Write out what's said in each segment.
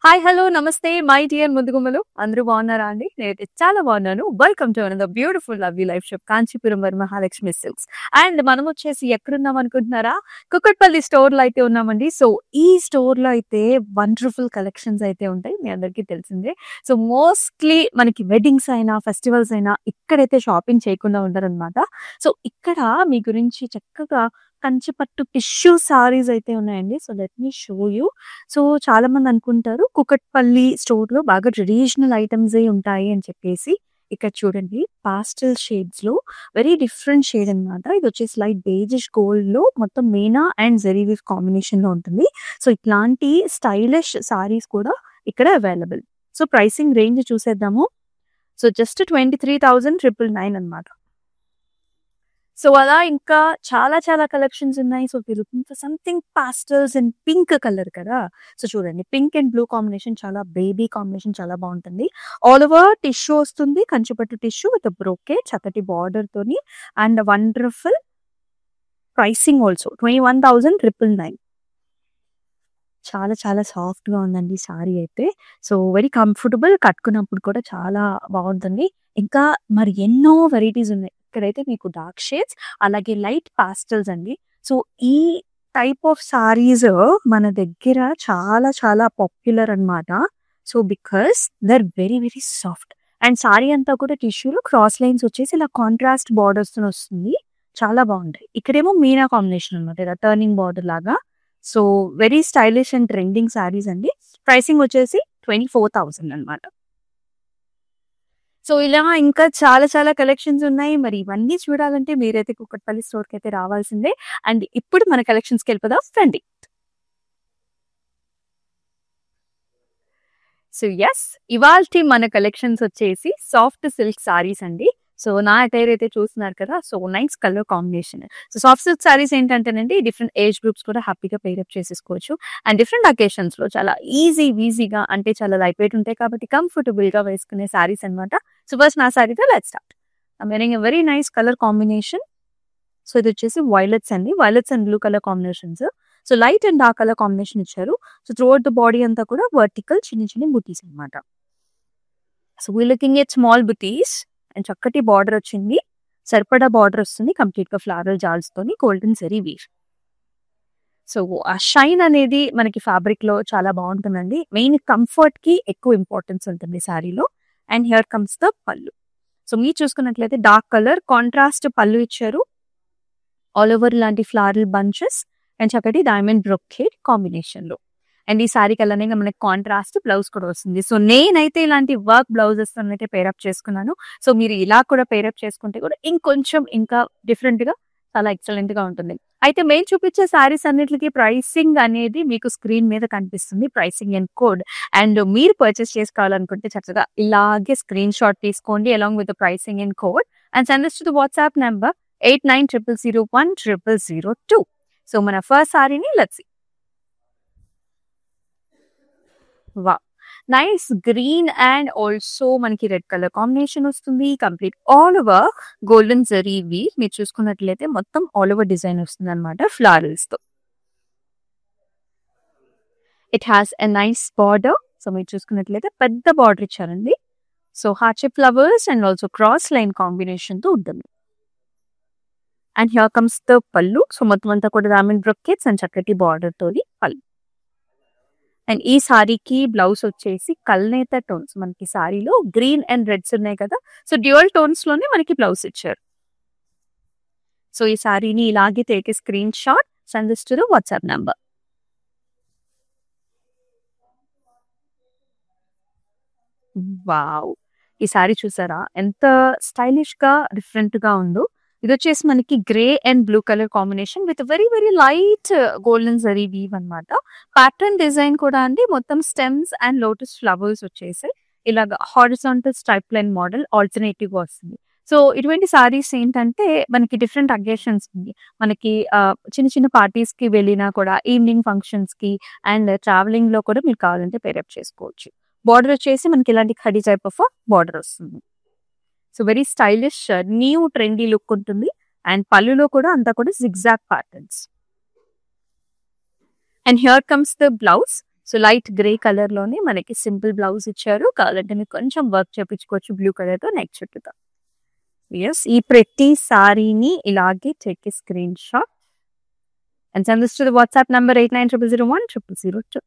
Hi hello నమస్తే my dear ముద్దుగుమ్మలు అందరూ బాగున్నారా అండి? నేనైతే చాలా బాగున్నాను. Welcome to another beautiful lovely life shop Kanchipuram Varamahalakshmi silks. And మనం వచ్చేసి ఎక్కడున్నాం అనుకుంటున్నారా? కుకట్పల్లి స్టోర్‌లో అయితే ఉన్నామండి. సో, ఈ స్టోర్‌లో అయితే వండర్‌ఫుల్ కలెక్షన్స్ అయితే ఉంటాయి. మీ అందరికీ తెలిసిందే. సో, మోస్ట్‌లీ మనకి వెడ్డింగ్స్ అయినా, ఫెస్టివల్స్ అయినా ఇక్కడైతే షాపింగ్ చేయకుండా ఉండరనమాట. సో, ఇక్కడ మీ గురించి చక్కగా కంచిపట్టు టిష్యూ సారీస్ అయితే ఉన్నాయండి. So, let me show you. So, చాలామంది అనుకుంటారు కుకట్పల్లి స్టోర్‌లో బాగా ట్రెడిషనల్ ఐటెమ్సే ఉంటాయి అని చెప్పేసి. ఇక్కడ చూడండి పాస్టెల్ షేడ్స్‌లో వెరీ డిఫరెంట్ షేడ్ అనమాట. ఇదొచ్చేసి లైట్ బేజిష్ గోల్డ్‌లో మొత్తం మీనా అండ్ జరీ వీవ్ కాంబినేషన్‌లో ఉంటుంది. సో, ఇట్లాంటి స్టైలిష్ సారీస్ కూడా ఇక్కడ అవైలబుల్. సో, ప్రైసింగ్ రేంజ్ చూసేద్దాము. సో, జస్ట్ 23,999 అనమాట. సో, అలా ఇంకా చాలా చాలా కలెక్షన్స్ ఉన్నాయి. So, if you looking for something pastels in pink colour కదా! సో, చూడండి పింక్ అండ్ బ్లూ కాంబినేషన్ చాలా బేబీ కాంబినేషన్ చాలా బావుంటుంది. ఆల్ ఓవర్ టిష్యూ వస్తుంది. కంచిపట్టు టిష్యూ విత్ బ్రోకేడ్ చక్కటి బార్డర్‌తోని అండ్ వండర్‌ఫుల్ ప్రైసింగ్ ఆల్సో 21,999. చాలా చాలా సాఫ్ట్‌గా ఉందండి సారీ అయితే. సో, వెరీ కంఫర్టబుల్ కట్టుకున్నప్పుడు కూడా చాలా బావుంటుంది. ఇంకా మరి ఎన్నో వెరైటీస్ ఉన్నాయి. ఇక్కడైతే మీకు డార్క్ షేడ్స్ అలాగే లైట్ పాస్టల్స్ అండి. సో, ఈ టైప్ ఆఫ్ సారీస్ మన దగ్గర చాలా చాలా పాపులర్ అన్నమాట. So, because they are very very soft. And sari అంతా కూడా టిష్యూలో క్రాస్ లైన్స్ వచ్చేసి ఇలా కాంట్రాస్ట్ బార్డర్స్‌తోని వస్తుంది. చాలా బావుంటాయి. ఇక్కడేమో మీనా కాంబినేషన్ అన్నమాట. ఇలా టర్నింగ్ బార్డర్ లాగా. So, very stylish and trending saris అండి. ప్రైసింగ్ వచ్చేసి 24,000 అనమాట. సో, ఇలా ఇంకా చాలా చాలా కలెక్షన్స్ ఉన్నాయి. మరి ఇవన్నీ చూడాలంటే మీరైతే కుకట్పల్లి స్టోర్‌కైతే రావాల్సిందే. అండ్ ఇప్పుడు మన కలెక్షన్స్‌కెళ్ళిపోదాం రండి. సో, యెస్ ఇవాల్టి మన కలెక్షన్స్ వచ్చేసి సాఫ్ట్ సిల్క్ సారీస్ అండి. సో, నా అటైర్ అయితే చూస్తున్నారు కదా! So, nice colour combination. So, soft silk saris ఏంటంటేనండి డిఫరెంట్ ఏజ్ గ్రూప్స్ కూడా హ్యాపీగా పెయిరప్ చేసేసుకోవచ్చు. అండ్ డిఫరెంట్ అకేషన్స్‌లో చాలా వీజీగా అంటే చాలా లైట్ వెయిట్ ఉంటాయి కాబట్టి కంఫర్టబుల్‌గా వేసుకునే సారీస్ అనమాట. సో, ఫస్ట్ నా సారీతో let's start. I'm wearing a very nice colour combination. So, ఇదొచ్చేసి వైలెట్స్ అండి. Violets and blue colour combinations. So, light and dark colour combination ఇచ్చారు. సో, త్రూఅవుట్ ద బాడీ అంతా కూడా వర్టికల్ చిన్ని చిన్ని బుటీస్ అనమాట. So, we looking at small butis and చక్కటి border వచ్చింది. సరిపడా బార్డర్ వస్తుంది కంప్లీట్‌గా ఫ్లోరల్ జాల్స్‌తోని గోల్డెన్ జరీ వీవ్. సో, ఆ షైన్ అనేది మనకి ఫ్యాబ్రిక్‌లో చాలా బావుంటుందండి. మెయిన్ కంఫర్ట్‌కి ఎక్కువ ఇంపార్టెన్స్ ఉంటుంది సారీలో. And here comes the pallu. So, మీరు చూసుకున్నట్లయితే డార్క్ కలర్ కాంట్రాస్ట్ పల్లు ఇచ్చారు. ఆల్ ఓవర్ ఇలాంటి ఫ్లారల్ బంచెస్ అండ్ చక్కటి డైమండ్ బ్రొకేడ్ కాంబినేషన్‌లో. అండ్ ఈ సారీకి అలానే మనకి కాంట్రాస్ట్ బ్లౌజ్ కూడా వస్తుంది. సో, నేనైతే ఇలాంటి వర్క్ బ్లౌజెస్‌తోనైతే పేరప్ చేసుకున్నాను. సో, మీరు ఇలా కూడా పేరప్ చేసుకుంటే కూడా ఇంకొంచెం ఇంకా డిఫరెంట్‌గా చాలా ఎక్సలెంట్‌గా ఉంటుంది. అయితే మేము చూపించే సారీస్ అన్నిట్లికి ప్రైసింగ్ అనేది మీకు స్క్రీన్ మీద కనిపిస్తుంది. Pricing and code. అండ్ మీరు పర్చేస్ చేసుకోవాలనుకుంటే చక్కగా ఇలాగే స్క్రీన్ షాట్ తీసుకోండి along with the pricing and code and send this to the WhatsApp number 8900010002. So, మన ఫస్ట్ సారీని let's see. Wow! Nice green and also మనకి రెడ్ కలర్ కాంబినేషన్ వస్తుంది. Complete all over golden zari weave మీరు చూసుకున్నట్లయితే మొత్తం all over design వస్తుందన్నమాట ఫ్లారల్స్‌తో. It has a nice border. So, మీరు చూసుకున్నట్లయితే పెద్ద బార్డర్ ఇచ్చారండి. So, heart shape flowers and also cross line కాంబినేషన్‌తో ఉంటుంది. And here comes the pallu. So, మొత్తం అంతా కూడా డైమండ్ బ్రొకేట్స్ అండ్ చక్కటి బార్డర్‌తోని పల్లు. అండ్ ఈ సారీకి బ్లౌజ్ వచ్చేసి కల్నేత టోన్స్. మనకి సారీలో గ్రీన్ అండ్ రెడ్స్ ఉన్నాయి కదా! సో, డ్యూయల్ టోన్స్‌లోనే మనకి బ్లౌజ్ ఇచ్చారు. సో, ఈ సారీని ఇలాగే take a screen shot send this to the WhatsApp number. Wow! ఈ సారీ చూసారా? ఎంత స్టైలిష్‌గా డిఫరెంట్‌గా ఉందో. ఇదొచ్చేసి మనకి grey and blue colour combination with very very light golden zari weave అనమాట. ప్యాటర్న్ డిజైన్ కూడా అండి మొత్తం స్టెమ్స్ అండ్ లోటస్ ఫ్లవర్స్ వచ్చేసాయి. ఇలాగ హారిజాంటల్ స్ట్రైప్ లైన్ మోడల్ ఆల్టర్‌నేటివ్‌గా వస్తుంది. సో, ఇటువంటి సారీస్ ఏంటంటే మనకి డిఫరెంట్ అకేషన్స్‌కి మనకి చిన్న చిన్న పార్టీస్‌కి వెళ్ళినా కూడా ఈవినింగ్ ఫంక్షన్స్‌కి అండ్ ట్రావెలింగ్‌లో కూడా మీరు కావాలంటే పేరప్ చేసుకోవచ్చు. బార్డర్ వచ్చేసి మనకి ఇలాంటి ఖడీ టైప్ ఆఫ్ బార్డర్ వస్తుంది. So, very stylish new trendy look ఉంటుంది. అండ్ పళ్ళులో కూడా అంతా కూడా zigzag patterns. And here comes the blouse. So light grey colour లోనే మనకి సింపుల్ బ్లౌజ్ ఇచ్చారు. కావాలంటే మీకు కొంచెం వర్క్ చేపించుకోవచ్చు బ్లూ కలర్ తో నెక్ చుట్టూతో. ఎస్, ఈ ప్రతి సారీని ఇలాగే take screen shot and send this to the WhatsApp number 8900010002.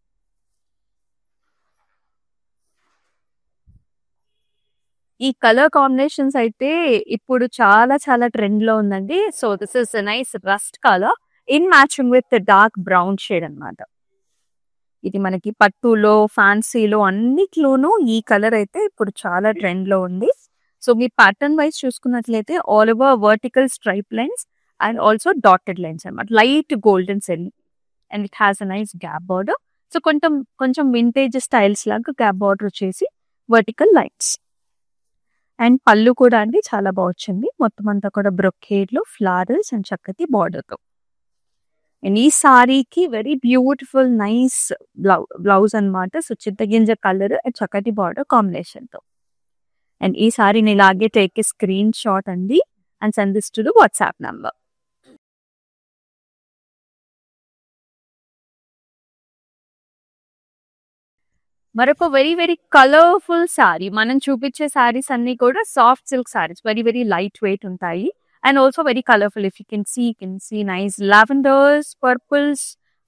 ఈ కలర్ కాంబినేషన్స్ అయితే ఇప్పుడు చాలా చాలా ట్రెండ్ లో ఉందండి. So this is nice rust colour in matching with dark brown shade అన్నమాట. ఇది మనకి పట్టులో, ఫ్యాన్సీలో అన్నిట్లోనూ ఈ కలర్ అయితే ఇప్పుడు చాలా ట్రెండ్ లో ఉంది. సో మీ ప్యాటర్న్ వైజ్ చూసుకున్నట్లయితే all over vertical stripe lines and also dotted lines అన్నమాట. Light golden zari and it has a nice gap border. So కొంచెం వింటేజ్ స్టైల్స్ లాగా గ్యాప్ బార్డర్ వచ్చేసి వర్టికల్ లైన్స్. అండ్ పళ్ళు కూడా అండి చాలా బాగా వచ్చింది. మొత్తం అంతా కూడా బ్రొకేడ్ లో ఫ్లవర్స్ అండ్ చక్కటి బార్డర్ తో. అండ్ ఈ సారీకి వెరీ బ్యూటిఫుల్ నైస్ బ్లౌజ్ అన్నమాట. సో చింతగింజ కలర్ అండ్ చక్కటి బార్డర్ కాంబినేషన్ తో. అండ్ ఈ సారీని ఇలాగే టేక్ ఏ స్క్రీన్ షాట్ అండి and send this to the WhatsApp number. మరొక వెరీ వెరీ కలర్ఫుల్ సారీ. మనం చూపించే సారీస్ అన్ని కూడా soft silk saris, very very light weight ఉంటాయి and also very colourful. If you can see nice lavenders, purples,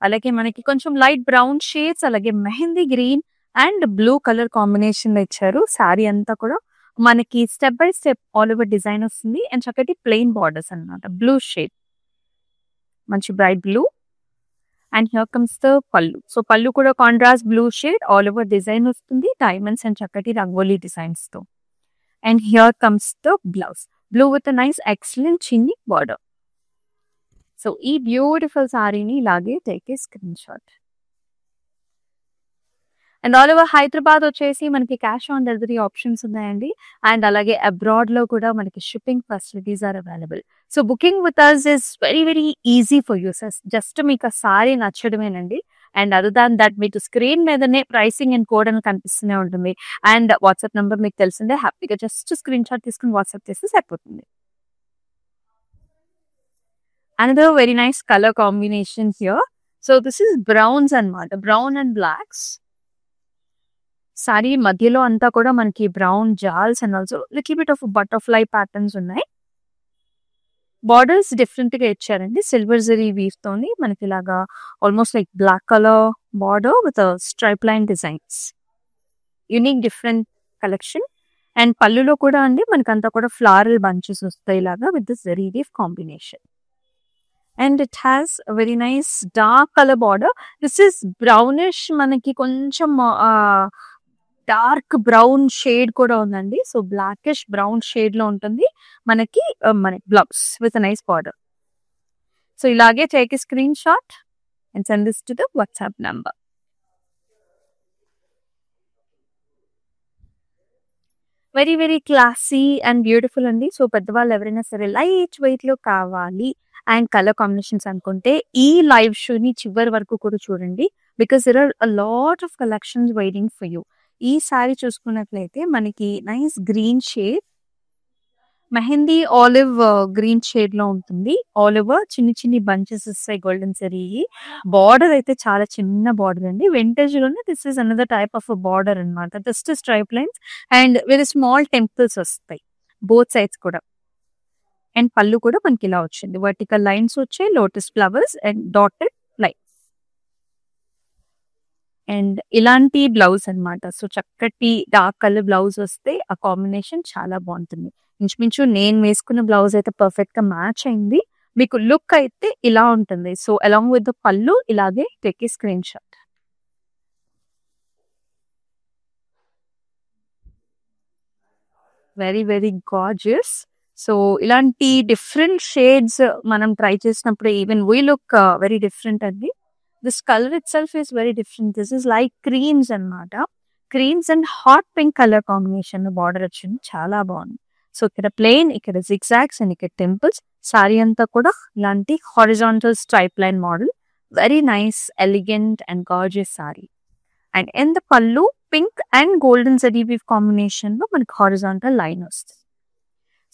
అలాగే మనకి కొంచెం లైట్ బ్రౌన్ షేడ్స్, అలాగే mehndi green and blue colour combination లో ఇచ్చారు. సారీ అంతా కూడా మనకి step by step all over design వస్తుంది అండ్ చక్కటి ప్లెయిన్ బార్డర్స్ అన్నమాట. బ్లూ షేడ్, మంచి bright blue. And here comes the pallu. So పళ్ళు కూడా contrast blue shade all over design వస్తుంది, డైమండ్స్ అండ్ చక్కటి రంగోలీ డిజైన్స్ తో. And here comes the blouse, blue with nice excellent చిన్ని బార్డర్. సో ఈ beautiful సారీని ఇలాగే take a screen shot. And all over Hyderabad వచ్చేసి మనకి క్యాష్ ఆన్ డెలివరీ ఆప్షన్స్ ఉన్నాయండి. అండ్ అలాగే అబ్రాడ్ లో కూడా మనకి shipping facilities are available. So booking with us is very very easy for you. Just మీకు ఆ సారీ నచ్చడమేనండి. అండ్ అదర్ దాన్ దట్ మీకు స్క్రీన్ మీదనే ప్రైసింగ్ అండ్ కోడ్ అని కనిపిస్తూనే ఉంటుంది. అండ్ వాట్సాప్ నెంబర్ మీకు తెలిసిందే, హ్యాపీగా జస్ట్ స్క్రీన్ షాట్ తీసుకుని వాట్సాప్ చేస్తే సరిపోతుంది. Another very nice color combination here. So this is browns అన్నమాట, బ్రౌన్ అండ్ బ్లాక్స్. సారీ మధ్యలో అంతా కూడా మనకి బ్రౌన్ జాల్స్ and also little bit of butterfly patterns ఉన్నాయి. బార్డర్స్ డిఫరెంట్ గా ఇచ్చారండి, సిల్వర్ జరీ వీవ్ తోని మనకి ఇలాగా almost like black colour border with stripe line designs. Unique different collection. And పళ్ళులో కూడా అండి మనకంతా కూడా ఫ్లారల్ బంచెస్ వస్తాయి ఇలాగా with this zari weave combination. And it has very nice dark colour border. This is brownish, మనకి కొంచెం డార్క్ బ్రౌన్ షేడ్ కూడా ఉందండి. సో బ్లాకిష్ బ్రౌన్ షేడ్ లో ఉంటుంది మనకి blouse with nice border. So ఇలాగే take a screen shot and send this to the WhatsApp number. Very very classy and beautiful అండి. సో పెద్దవాళ్ళు ఎవరైనా సరే లైట్ వెయిట్ లో కావాలి అండ్ కలర్ కాంబినేషన్స్ అనుకుంటే ఈ లైవ్ షోని చివరి వరకు కూడా చూడండి, because there are a lot of collections waiting for you. ఈ సారీ చూసుకున్నట్లయితే మనకి nice green shade, mehndi olive green shade లో ఉంటుంది. ఆల్ ఓవర్ చిన్ని బంచెస్ వస్తాయి గోల్డెన్ జరీ. బార్డర్ అయితే చాలా చిన్న బార్డర్ అండి, వింటేజ్ లోనే this is another type of border అన్నమాట. Just stripe lines and very small temples వస్తాయి బోత్ సైడ్స్ కూడా. అండ్ పళ్ళు కూడా మనకి ఇలా వచ్చింది, వర్టికల్ లైన్స్ వచ్చాయి, lotus flowers and dotted lines. And ఇలాంటి బ్లౌజ్ అన్నమాట. సో చక్కటి డార్క్ కలర్ బ్లౌజ్ వస్తే ఆ కాంబినేషన్ చాలా బాగుంటుంది. ఇంచుమించు నేను వేసుకున్న బ్లౌజ్ అయితే పర్ఫెక్ట్ గా మ్యాచ్ అయింది. మీకు లుక్ అయితే ఇలా ఉంటుంది. So along with the pallu ఇలాగే take a screen shot. Very very gorgeous. So ఇలాంటి డిఫరెంట్ షేడ్స్ మనం ట్రై చేసినప్పుడు even we look very different అండి. This colour itself is very different. This is like creams అన్నమాట. Creams and hot pink colour combination border వచ్చింది, చాలా బాగుంది. So ఇక్కడ plain, ఇక్కడ జిగ్జాగ్స్ అండ్ ఇక్కడ టెంపుల్స్. సారీ అంతా కూడా ఇలాంటి horizontal stripe line model. Very nice elegant and gorgeous sari. And in the pallu pink and golden zari weave combination లో మనకి హారిజాంటల్ లైన్ వస్తుంది.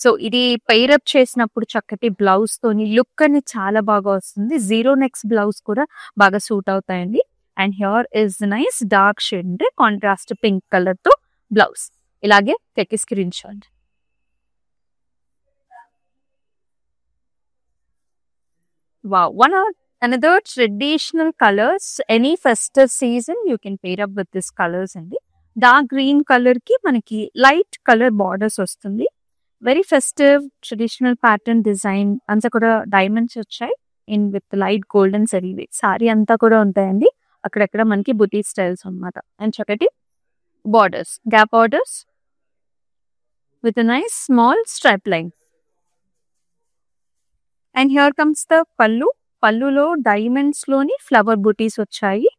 సో ఇది పైరప్ చేసినప్పుడు చక్కటి బ్లౌజ్ తోని లుక్ అని చాలా బాగా వస్తుంది. జీరో నెక్స్ బ్లౌజ్ కూడా బాగా సూట్ అవుతాయండి. And here is nice dark shade అంటే కాంట్రాస్ట్ పింక్ కలర్ తో బ్లౌజ్. ఇలాగే take screen shot. Wow, another traditional colors. Any festive season you can pair up with this colors అండి. Dark green colour కి మనకి light colour borders వస్తుంది. Very festive traditional pattern design అంతా కూడా diamonds వచ్చాయి in with light golden సరీవే. సారీ అంతా కూడా ఉంటాయండి. అక్కడక్కడ మనకి బుటీ స్టైల్స్ అన్నమాట. అండ్ చక్కటి borders, gap borders with nice small stripe line. And here comes the పల్లు. పల్లులో డైమండ్స్ లోని ఫ్లవర్ బుటీస్ వచ్చాయి.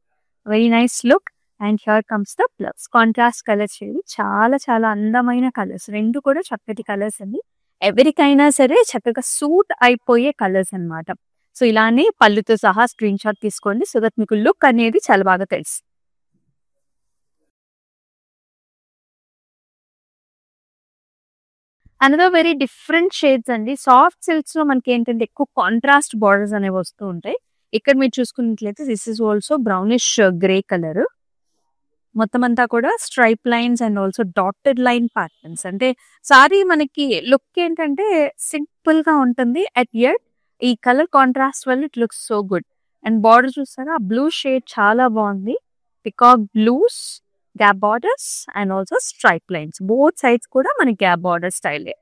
Very nice look. And here comes the blouse. Contrast colours ఇవి చాలా చాలా అందమైన కలర్స్. రెండు కూడా చక్కటి కలర్స్ అండి. ఎవరికైనా సరే చక్కగా సూట్ అయిపోయే కలర్స్ అన్నమాట. సో ఇలానే పళ్ళుతో సహా స్క్రీన్ షాట్ తీసుకోండి సో దట్ మీకు లుక్ అనేది చాలా బాగా తెలుసు. అనదర్ వెరీ డిఫరెంట్ షేడ్స్ అండి. సాఫ్ట్ సిల్క్స్ లో మనకి ఏంటంటే ఎక్కువ కాంట్రాస్ట్ బార్డర్స్ అనేవి వస్తూ ఉంటాయి. ఇక్కడ మీరు చూసుకున్నట్లయితే this is also brownish grey colour. మొత్తం అంతా కూడా stripe lines and also dotted line patterns. అంటే సారీ మనకి లుక్ ఏంటంటే సింపుల్ గా ఉంటుంది. అట్ యట్ ఈ కలర్ కాంట్రాస్ట్ వల్ల it looks so good. And border చూస్తారా, బ్లూ షేడ్ చాలా బాగుంది. Peacock blues, gap borders and also stripe lines. Both sides కూడా మనకి గ్యాప్ బార్డర్ స్టైలే.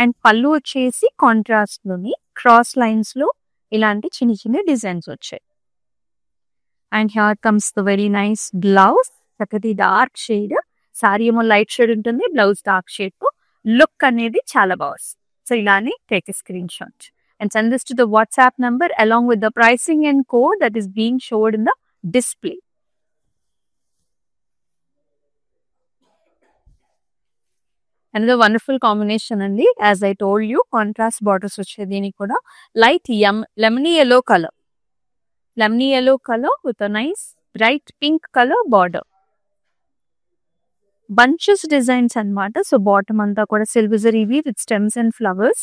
అండ్ పళ్ళు వచ్చేసి కాంట్రాస్ట్ లోని క్రాస్ లైన్స్ లో ఇలాంటి చిన్న చిన్న డిజైన్స్ వచ్చాయి. And here comes the very nice blouse. చక్కటి డార్క్ షేడ్. సారీ ఏమో లైట్ షేడ్ ఉంటుంది, బ్లౌజ్ డార్క్ షేడ్ తో లుక్ అనేది చాలా బాగుంది. సో ఇలానే take screen shot and send this to the WhatsApp number along with the pricing and code that is being showed in the display. Another wonderful combination andi, as I told you, contrast borders వచ్చే దీనికి కూడా light lemony yellow color. Lemony yellow color with a nice bright pink color border. Bunches designs అన్నమాట. So bottom అంతా కూడా silver zari with stems and flowers.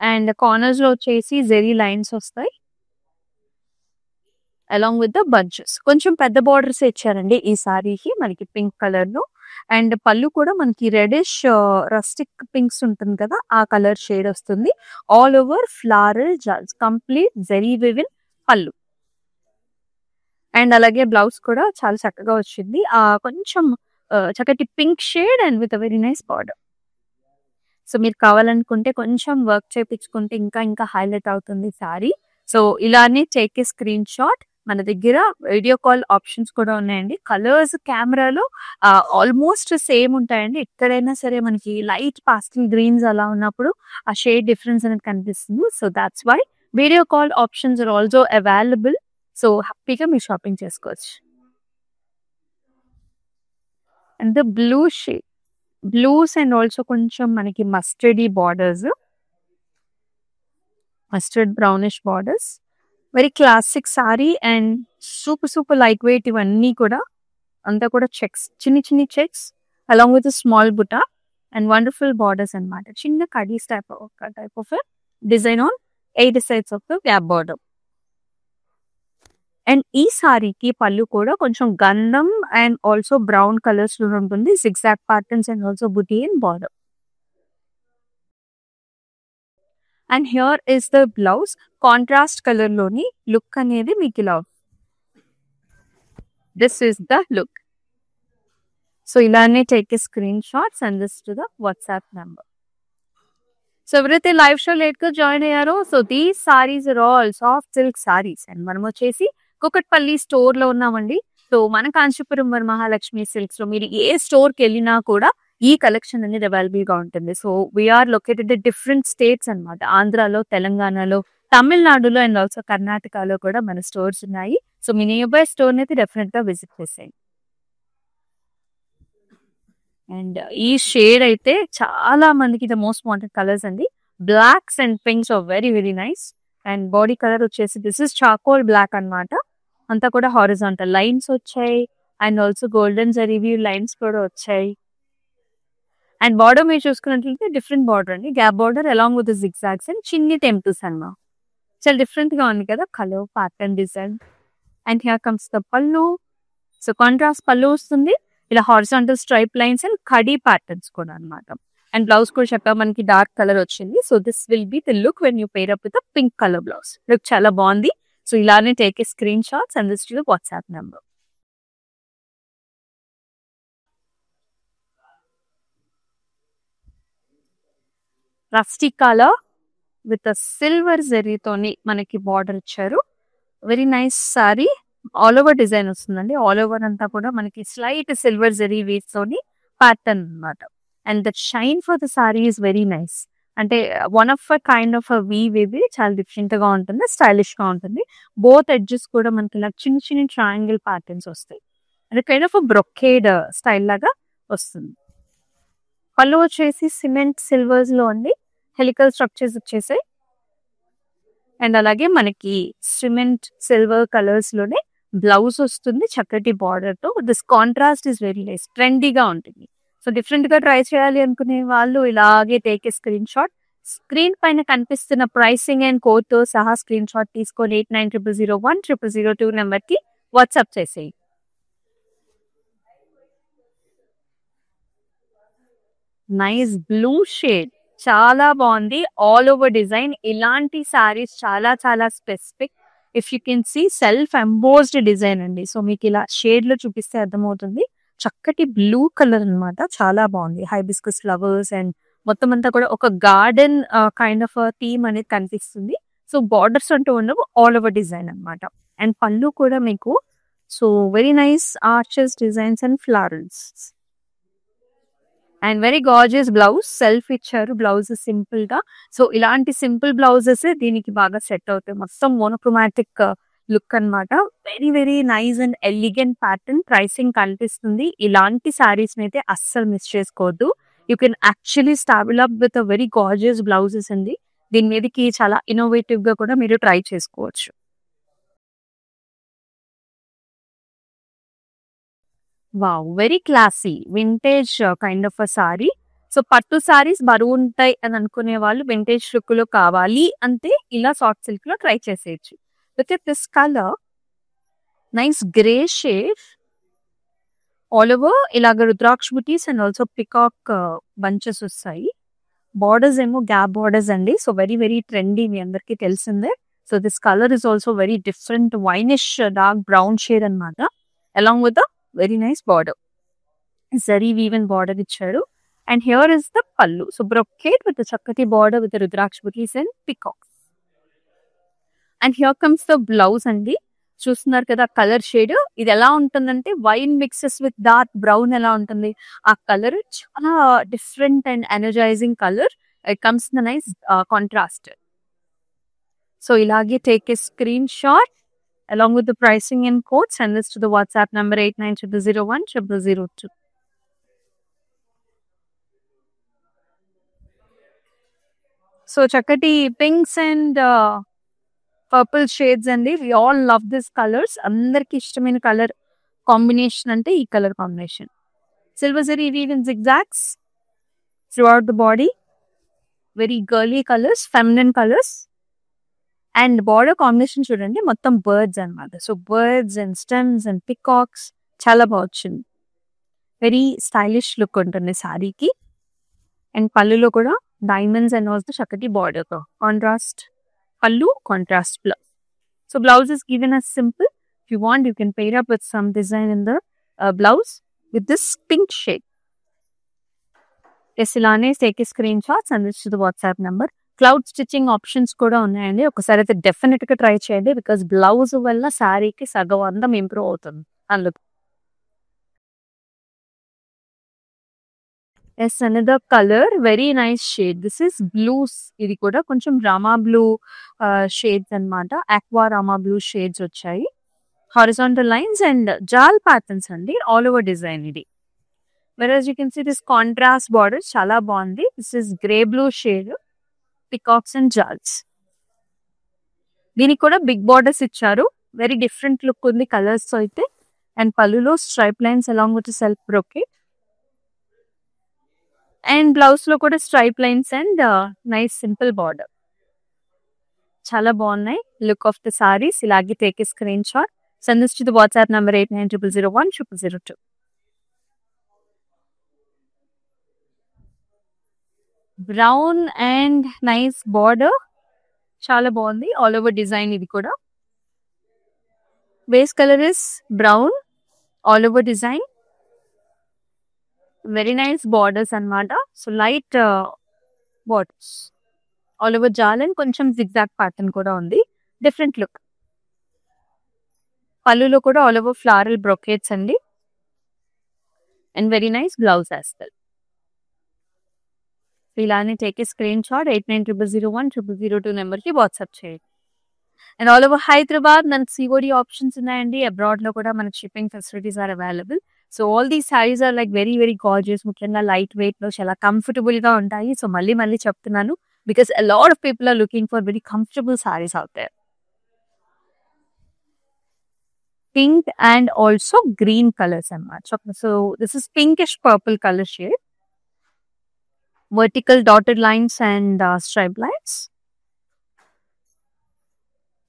And corners లో వచ్చేసి zari lines వస్తాయి along with the bunches. కొంచెం పెద్ద బార్డర్స్ ఇచ్చారండి ఈ సారీకి మనకి పింక్ కలర్ లో. అండ్ పళ్ళు కూడా మనకి రెడిష్ రస్టిక్ పింక్స్ ఉంటుంది కదా, ఆ కలర్ షేడ్ వస్తుంది. ఆల్ ఓవర్ ఫ్లారల్ జాల్స్, కంప్లీట్ జెరీ వివిన్ పళ్ళు. అండ్ అలాగే బ్లౌజ్ కూడా చాలా చక్కగా వచ్చింది. కొంచెం చక్కటి pink shade and with a very nice border. So మీరు కావాలనుకుంటే కొంచెం వర్క్ చేయించుకుంటే ఇంకా ఇంకా హైలైట్ అవుతుంది సారీ. సో ఇలానే టేక్ ఏ స్క్రీన్ షాట్. మన దగ్గర వీడియో కాల్ ఆప్షన్స్ కూడా ఉన్నాయండి. కలర్స్ కెమెరాలో ఆల్మోస్ట్ సేమ్ ఉంటాయండి. ఎక్కడైనా సరే మనకి లైట్ పాస్టల్ గ్రీన్స్ అలా ఉన్నప్పుడు ఆ షేడ్ డిఫరెన్స్ అనేది కనిపిస్తుంది. So that's why video call options are also available. So హ్యాపీగా మీరు షాపింగ్ చేసుకోవచ్చు. And the blue shade, blues and also కొంచెం మనకి mustard borders, mustard brownish borders. Very classic sari and super super light weight. ఇవన్నీ కూడా అంతా కూడా చెక్స్, చిన్ని చిన్ని checks along with small buta and wonderful borders అన్నమాట. చిన్న కడీస్ type of design on 8 sides of the gap border. And ఈ సారీకి పళ్ళు కూడా కొంచెం గంధం అండ్ ఆల్సో బ్రౌన్ కలర్స్ లో ఉంటుంది. Zigzag patterns and also buti and border. And here is the blouse. Contrast colour లోని లుక్ అనేది మీకు ఇలా, this is the look. So ఇలానే take a screen shot, send this to the WhatsApp number. So ఎవరైతే live show late గా join అయ్యారో, so these saris are all soft silk saris. And మనం వచ్చేసి కుకట్పల్లి స్టోర్ లో ఉన్నామండి. సో మన కాంచీపురం వరమహాలక్ష్మి సిల్క్స్ లో మీరు ఏ స్టోర్ కి వెళ్ళినా కూడా ఈ కలెక్షన్ అనేది అవైలబుల్ గా ఉంటుంది. So we are located different states అన్నమాట. ఆంధ్రాలో, తెలంగాణలో, తమిళనాడులో అండ్ ఆల్సో కర్ణాటకలో కూడా మన స్టోర్స్ ఉన్నాయి. సో మీ నియర్ బై స్టోర్ అయితే డెఫినెట్ గా విజిట్ చేసేయండి. అండ్ ఈ షేడ్ అయితే చాలా మందికి ద మోస్ట్ వాంటెడ్ కలర్స్ అండి. Blacks and pinks are very very nice. And body colour వచ్చేసి దిస్ ఇస్ చాకోల్ బ్లాక్ అన్నమాట. అంతా కూడా హారిజాంటల్ లైన్స్ వచ్చాయి and also golden zari lines కూడా వచ్చాయి. అండ్ బార్డర్ మీరు చూసుకున్నట్లయితే డిఫరెంట్ బార్డర్ అండి. Gap border along with zigzags and చిన్ని టెంపుల్స్ అన్నమాట. చాలా డిఫరెంట్ గా ఉంది కదా colour pattern design. And here comes the pallu. So contrast pallu వస్తుంది, ఇలా హారిజాంటల్ స్ట్రైప్ లైన్స్ అండ్ కడీ ప్యాటర్న్స్ కూడా అన్నమాట. అండ్ బ్లౌజ్ కూడా చెప్పా మనకి డార్క్ కలర్ వచ్చింది. So this will be the look when you pair up with pink colour blouse. Look చాలా బాగుంది. సో ఇలానే take a screenshots and this to the WhatsApp number. Rusty colour with silver జరీతోని మనకి border ఇచ్చారు. Very nice sari. All over design వస్తుందండి. All over అంతా కూడా మనకి స్లైట్ సిల్వర్ జరీ వీవ్స్ తోని ప్యాటర్న్ అన్నమాట. And the shine for the sari is very nice. అంటే one of a kind of a weave ఇది చాలా డిఫరెంట్ గా ఉంటుంది, స్టైలిష్ గా ఉంటుంది. బోత్ ఎడ్జెస్ కూడా మనకి ఇలా చిన్న చిన్న ట్రయాంగిల్ ప్యాటర్న్స్ వస్తాయి. అంటే కైండ్ ఆఫ్ బ్రొకేడ్ స్టైల్ లాగా వస్తుంది. పళ్ళు వచ్చేసి సిమెంట్ సిల్వర్స్ లో ఉంది, హెలికల్ స్ట్రక్చర్స్ వచ్చేసాయి. అండ్ అలాగే మనకి సిమెంట్ సిల్వర్ కలర్స్ లోనే బ్లౌజ్ వస్తుంది చక్కటి బార్డర్ తో. This contrast is very nice, ట్రెండీగా ఉంటుంది. సో డిఫరెంట్ గా ట్రై చేయాలి అనుకునే వాళ్ళు ఇలాగే take a screen shot. Screen పైన కనిపిస్తున్న ప్రైసింగ్ అండ్ కోడ్ తో సహా స్క్రీన్ షాట్ తీసుకొని 8900010002 నెంబర్ కి వాట్సాప్ చేసేయి. నైస్ బ్లూ షేడ్, చాలా బాగుంది. All over design. ఇలాంటి సారీస్ చాలా చాలా specific. If you can see self embossed design అండి. సో మీకు ఇలా షేడ్ లో చూపిస్తే అర్థమవుతుంది. చక్కటి బ్లూ కలర్ అన్నమాట, చాలా బాగుంది. హైబిస్కస్ ఫ్లవర్స్ అండ్ మొత్తం అంతా కూడా ఒక గార్డెన్ కైండ్ ఆఫ్ థీమ్ అనేది కనిపిస్తుంది. సో బార్డర్స్ అంటూ ఉండవు, ఆల్ ఓవర్ డిజైన్ అన్నమాట. అండ్ పళ్ళు కూడా మీకు so very nice arches designs and flowers. And very gorgeous blouse, self ఇచ్చారు బ్లౌజ్ సింపుల్ గా. సో ఇలాంటి సింపుల్ బ్లౌజెస్ దీనికి బాగా సెట్ అవుతాయి. మొత్తం మోనోక్రోమాటిక్ లుక్ అన్నమాట. Very very nice and elegant pattern. Pricing కనిపిస్తుంది. ఇలాంటి సారీస్ అయితే అస్సలు మిస్ చేసుకోవద్దు. You can actually stubble up with very gorgeous blouses అండి. దీని మీదకి చాలా ఇన్నోవేటివ్ గా కూడా మీరు ట్రై చేసుకోవచ్చు. Wow, very classy vintage kind of a sorry. So పట్టు సారీస్ బరువు ఉంటాయి అని అనుకునే వాళ్ళు వింటేజ్ లుక్ లో కావాలి అంటే ఇలా సాఫ్ట్ సిల్క్ లో ట్రై చేసేయచ్చు. With this colour nice grey shade all over ఇలాగ రుద్రాక్ష బుటీస్ అండ్ ఆల్సో పికాక్ బంచెస్ వస్తాయి. బార్డర్స్ ఏమో గ్యాప్ బార్డర్స్ అండి. సో వెరీ వెరీ ట్రెండీ, మీ అందరికీ తెలిసిందే. So this colour is also very different, winish dark brown shade అన్నమాట. Along with very nice border, zari woven border ఇచ్చాడు. And here is the pallu. So brocade with చక్కటి border with రుద్రాక్ష బుటీస్ and peacocks. And here comes the blouse అండి. చూస్తున్నారు కదా colour shade. ఇది ఎలా ఉంటుందంటే wine mixes with dark brown ఎలా ఉంటుంది, ఆ కలర్ చాలా different and energising colour. It comes the nice contrast. So ఇలాగే take a screen shot along with the pricing and code. Send this to the WhatsApp number 8900010002. So chakati pinks and purple shades andi. We all love these colors. Andarki ishtamina color combination ante ee color combination. Silver zari weave in zigzags throughout the body. Very girly colors, feminine colors. And border combination చూడండి, మొత్తం birds అన్నమాట. So birds and stems and peacocks చాలా బాగా వచ్చింది. Very stylish look ఉంటుంది సారీకి. And పళ్ళులో కూడా డైమండ్స్ అండ్ ఆల్సో చక్కటి border contrast pallu, contrast blouse. So blouse is given as simple. If you want you can pair up with some design in the blouse with this pink shade. Yes ఇలానే take screenshots and this to the WhatsApp number. Cloud stitching options కూడా ఉన్నాయండి. ఒకసారి అయితే definite గా try చేయండి, because blouse వల్ల శారీకి సగం అందం ఇంప్రూవ్ అవుతుంది అందుకు. Yes another colour, very nice shade. This is blues. ఇది కూడా కొంచెం రామా బ్లూ షేడ్స్ అన్నమాట. ఆక్వా రామా బ్లూ షేడ్స్ వచ్చాయి. Horizontal lines and jaal patterns అండి. ఆల్ ఓవర్ డిజైన్ ఇది. Whereas you can see this contrast border చాలా బాగుంది. This is grey blue shade, peacocks and jaals. దీనికి కూడా బిగ్ బార్డర్స్ ఇచ్చారు. వెరీ డిఫరెంట్ లుక్ ఉంది కలర్స్ తో అయితే. అండ్ పళ్ళులో stripe lines along with self brocade. And blouse లో కూడా stripe lines and nice simple border. చాలా బాగున్నాయి లుక్ ఆఫ్ ద సారీస్. ఇలాగే take a screen shot. Send this to the WhatsApp number 8900010002. Brown and nice border, చాలా బాగుంది. All over design ఇది కూడా. Base colour is brown, all over design, very nice borders అన్నమాట. So light borders all over jaal and కొంచెం zigzag pattern కూడా ఉంది. Different look. పళ్ళులో కూడా ఆల్ ఓవర్ ఫ్లారల్ బ్రొకేట్స్ అండి, and very nice blouse as well. ఇలానే టేక్ ఏ స్క్రీన్ షాట్ 8900010002 నెంబర్కి WhatsApp చేయండి. అండ్ ఆల్ ఓవర్ హైదరాబాద్ మనకి సిఓడి ఆప్షన్స్ ఉన్నాయండి. అబ్రాడ్ లో కూడా మనకి shipping facilities are available. So all these saris are like very very gorgeous. ముఖ్యంగా లైట్ వెయిట్ లో చాలా కంఫర్టబుల్ గా ఉంటాయి. సో మళ్ళీ మళ్ళీ చెప్తున్నాను, because a lot of people are looking for very comfortable sarees out there. Pink and also green colors అన్నమాట. So this is pinkish purple color shade. Vertical dotted lines and stripe lines.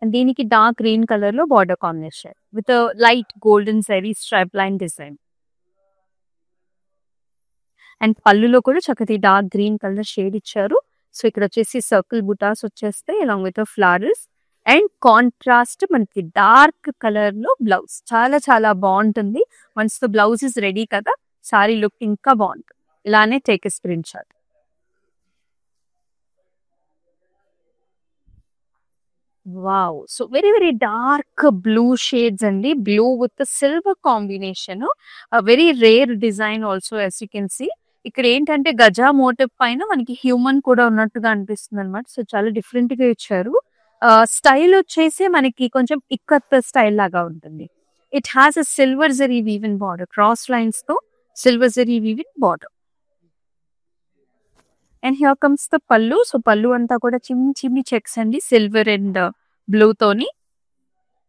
And దీనికి dark green colour లో border combination with light golden zari stripe line design. And పళ్ళులో కూడా చక్కటి dark green colour shade ఇచ్చారు. So ఇక్కడ వచ్చేసి circle బుటాస్ వచ్చేస్తే along with flowers and contrast మనకి డార్క్ కలర్ లో బ్లౌజ్. చాలా చాలా బాగుంటుంది. Once the blouse is ready కదా, సారీ లుక్ ఇంకా బాగుంటుంది. ఇలానే take a screen shot. Wow, so very very dark blue shades అండి. Blue with silver combination, very rare design also. As you can see ఇక్కడ ఏంటంటే గజా మోటివ్ పైన మనకి human కూడా ఉన్నట్టుగా అనిపిస్తుంది అనమాట. సో చాలా డిఫరెంట్ గా ఇచ్చారు. స్టైల్ వచ్చేసి మనకి కొంచెం ఇక్కత్ స్టైల్ లాగా ఉంటుంది. It has a silver zari woven border, cross lines తో silver zari woven border. And here comes the pallu. So pallu అంతా కూడా చిన్ని చిన్ని చెక్స్ అండి, సిల్వర్ అండ్ బ్లూ తోని.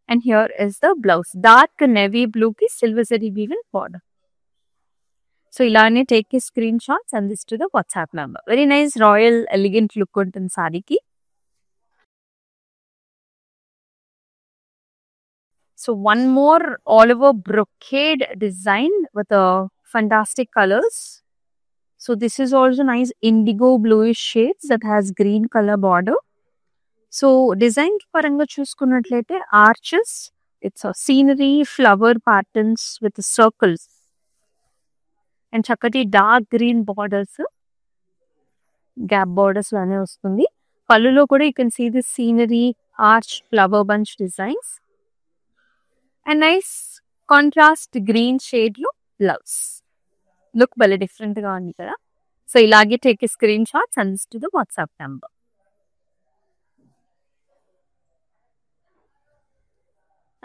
And here is the blouse, dark navy blue కి silver zari woven border. So ఇలానే take a screenshots and this to the WhatsApp number. Very nice royal elegant look ఉంటుంది సారీకి. So one more all over brocade design with fantastic colors. So this is also nice indigo bluish shades that has green color border. So design paranga చూసుకున్నట్లయితే arches, it's a scenery, flower patterns with circles and చక్కటి dark green borders, gap borders లానే వస్తుంది. పళ్ళులో కూడా you can see this scenery, arch, flower bunch designs and nice contrast green shade లో blouse. Look భలే different గా ఉంది కదా. సో ఇలాగే take a screen shot send to the WhatsApp number.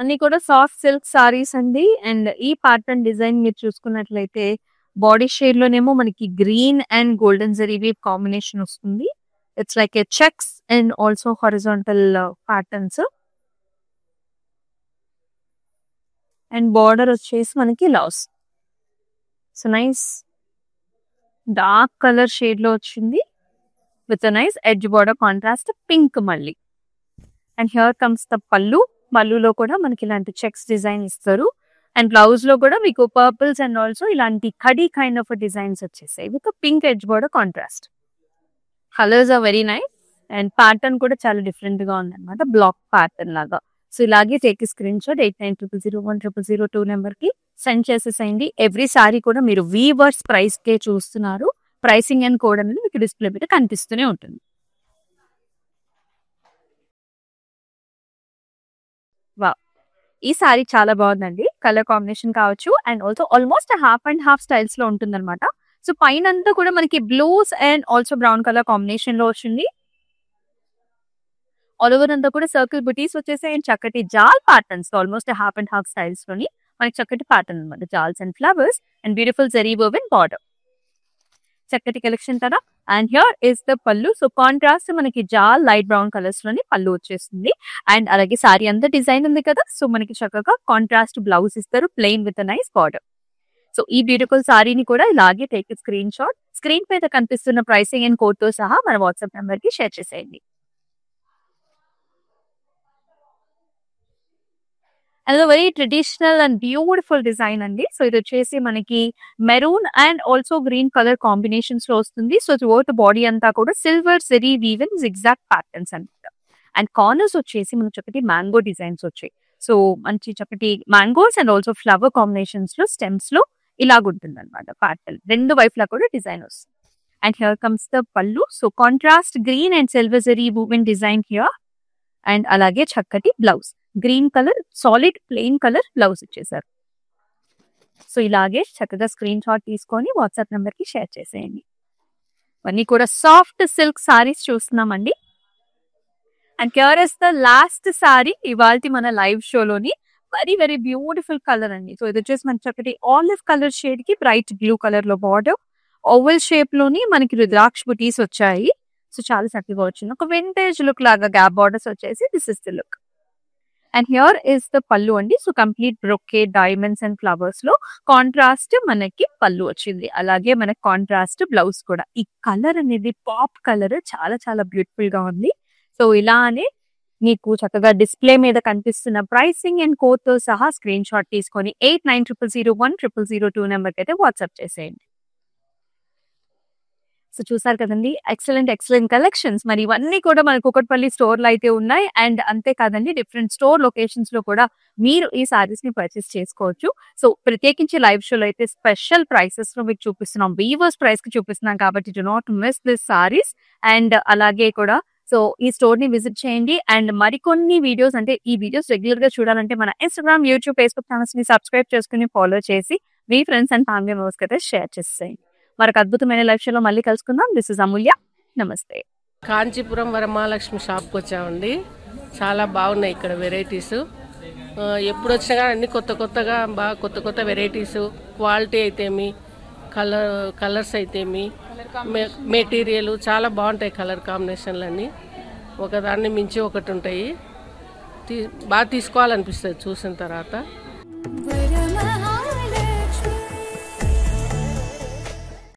అన్ని కూడా సాఫ్ట్ సిల్క్ సారీస్ అండి. అండ్ ఈ ప్యాటర్న్ డిజైన్ మీరు చూసుకున్నట్లయితే బాడీ షేడ్ లోనేమో మనకి green and golden zari weave combination వస్తుంది. It's like a checks and also horizontal patterns. And border వచ్చేసి మనకి loves. So nice dark colour shade లో వచ్చింది with nice edge border, contrast pink మళ్ళీ. And here comes the pallu. పళ్ళులో కూడా మనకి ఇలాంటి చెక్స్ డిజైన్ ఇస్తారు. అండ్ బ్లౌజ్ లో కూడా మీకు పర్పుల్స్ అండ్ ఆల్సో ఇలాంటి కడీ కైండ్ ఆఫ్ డిజైన్స్ వచ్చేసాయి with pink edge border contrast. Colours are very nice and pattern కూడా చాలా డిఫరెంట్ గా ఉంది అనమాట, బ్లాక్ ప్యాటర్న్ లాగా. సో ఇలాగే టేక్ స్క్రీన్ షాట్ 8900010002 నెంబర్ కి సెండ్ చేసేసేయండి. ఎవ్రీ సారీ కూడా మీరు వీవర్స్ ప్రైస్ కే చూస్తున్నారు. ప్రైసింగ్ అండ్ కోడ్ అనేది మీకు డిస్ప్లే మీద కనిపిస్తూనే ఉంటుంది. వా, ఈ సారీ చాలా బాగుందండి. కలర్ కాంబినేషన్ కావచ్చు and also almost half and half styles లో ఉంటుంది అనమాట. సో పైన అంతా కూడా మనకి blues and also brown colour combination లో వచ్చింది. ఆల్ ఓవర్ అంతా కూడా సర్కిల్ బుటీస్ వచ్చేసాయి అండ్ చక్కటి jaal patterns, almost half and half styles లోని మనకి చక్కటి ప్యాటర్న్ అనమాట. Jaals and flowers and beautiful zari woven border. చక్కటి కలెక్షన్ కదా. And here is the pallu. So contrast మనకి జాల్ లైట్ బ్రౌన్ కలర్స్ లోని పళ్ళు వచ్చేస్తుంది. అండ్ అలాగే సారీ అంతా డిజైన్ ఉంది కదా. సో మనకి చక్కగా కాంట్రాస్ట్ బ్లౌజ్ ఇస్తారు, plain with nice border. So ఈ బ్యూటిఫుల్ సారీని కూడా ఇలాగే టేక్ స్క్రీన్ షాట్, స్క్రీన్ పైన కనిపిస్తున్న ప్రైసింగ్ అండ్ కోడ్ తో సహా మన వాట్సాప్ నెంబర్ కి షేర్ చేసేయండి. And very traditional and beautiful design అండి. సో ఇది వచ్చేసి మనకి maroon and also green colour combinations లో వస్తుంది. సో త్రూఅవుట్ బాడీ అంతా కూడా silver zari woven zigzag patterns అనమాట. అండ్ కార్నర్స్ వచ్చేసి మనకు చక్కటి మ్యాంగో డిజైన్స్ వచ్చాయి. సో మంచి చక్కటి mangoes and also flower combinations లో స్టెమ్స్ లో ఇలాగుంటుంది అనమాట ప్యాటర్న్. రెండు వైపులా కూడా డిజైన్ వస్తుంది. And here comes the pallu. So contrast green and silver zari woven design here. And అలాగే చక్కటి blouse green colour solid plain colour blouse ఇచ్చేసారు. సో ఇలాగే చక్కగా స్క్రీన్ షాట్ తీసుకొని వాట్సాప్ నెంబర్ కి షేర్ చేసేయండి. ఇవన్నీ కూడా సాఫ్ట్ సిల్క్ సారీస్ చూస్తున్నామండి. And here is the last sari ఇవాల్టి మన లైవ్ షోలోని. వెరీ వెరీ బ్యూటిఫుల్ కలర్ అండి. సో ఇది వచ్చేసి మనకి చక్కటి ఆలివ్ కలర్ షేడ్ కి బ్రైట్ బ్లూ కలర్ లో బార్డర్, ఓవెల్ షేప్ లోని మనకి రుద్రాక్ష బుటీస్ వచ్చాయి. సో చాలా చక్కగా వచ్చింది. ఒక వింటేజ్ లుక్ లాగా గ్యాప్ బార్డర్స్ వచ్చేసి this is the look. And here is the పళ్ళు అండి. So complete brocade diamonds and flowers లో కాంట్రాస్ట్ మనకి పళ్ళు వచ్చింది. అలాగే మనకి కాంట్రాస్ట్ బ్లౌజ్ కూడా. ఈ కలర్ అనేది పాప్ కలర్ చాలా చాలా బ్యూటిఫుల్ గా ఉంది. సో ఇలానే మీకు చక్కగా డిస్ప్లే మీద కనిపిస్తున్న ప్రైసింగ్ అండ్ కోడ్ తో సహా స్క్రీన్ షాట్ తీసుకొని 8900010002 నెంబర్కి అయితే వాట్సాప్ చేసేయండి. సో చూసారు కదండి, ఎక్సలెంట్ కలెక్షన్స్. మరి ఇవన్నీ కూడా మన కూకట్పల్లి స్టోర్ లో అయితే ఉన్నాయి. అండ్ అంతే కాదండి, డిఫరెంట్ స్టోర్ లొకేషన్స్ లో కూడా మీరు ఈ సారీస్ ని పర్చేస్ చేసుకోవచ్చు. సో ప్రత్యేకించి లైవ్ షోలో అయితే స్పెషల్ ప్రైసెస్ లో మీకు చూపిస్తున్నాం, వీవర్స్ ప్రైస్ కి చూపిస్తున్నాం కాబట్టి do not miss this saris. And అలాగే కూడా సో ఈ స్టోర్ ని విజిట్ చేయండి. అండ్ మరికొన్ని వీడియోస్, అంటే ఈ వీడియోస్ రెగ్యులర్ గా చూడాలంటే మన ఇన్స్టాగ్రామ్, యూట్యూబ్, ఫేస్బుక్ ఛానల్స్ ని సబ్స్క్రైబ్ చేసుకుని ఫాలో చేసి మీ ఫ్రెండ్స్ అండ్ ఫ్యామిలీ మెంబర్స్ కి అయితే షేర్ చేసేయండి. మరొక అద్భుతమైన లైవ్ షోలో మళ్ళీ కలుసుకుందాం. దిస్ ఇస్ అమూల్య. నమస్తే. కాంచీపురం వరమహాలక్ష్మి షాప్కి వచ్చామండి. చాలా బాగున్నాయి ఇక్కడ వెరైటీస్. ఎప్పుడు వచ్చినా కానీ అన్ని కొత్తగా బాగా కొత్త వెరైటీస్, క్వాలిటీ అయితేమి, కలర్స్ అయితేమి, మెటీరియల్ చాలా బాగుంటాయి. కలర్ కాంబినేషన్లు అన్నీ ఒకదాన్ని మించి ఒకటి ఉంటాయి. బాగా తీసుకోవాలనిపిస్తుంది చూసిన తర్వాత.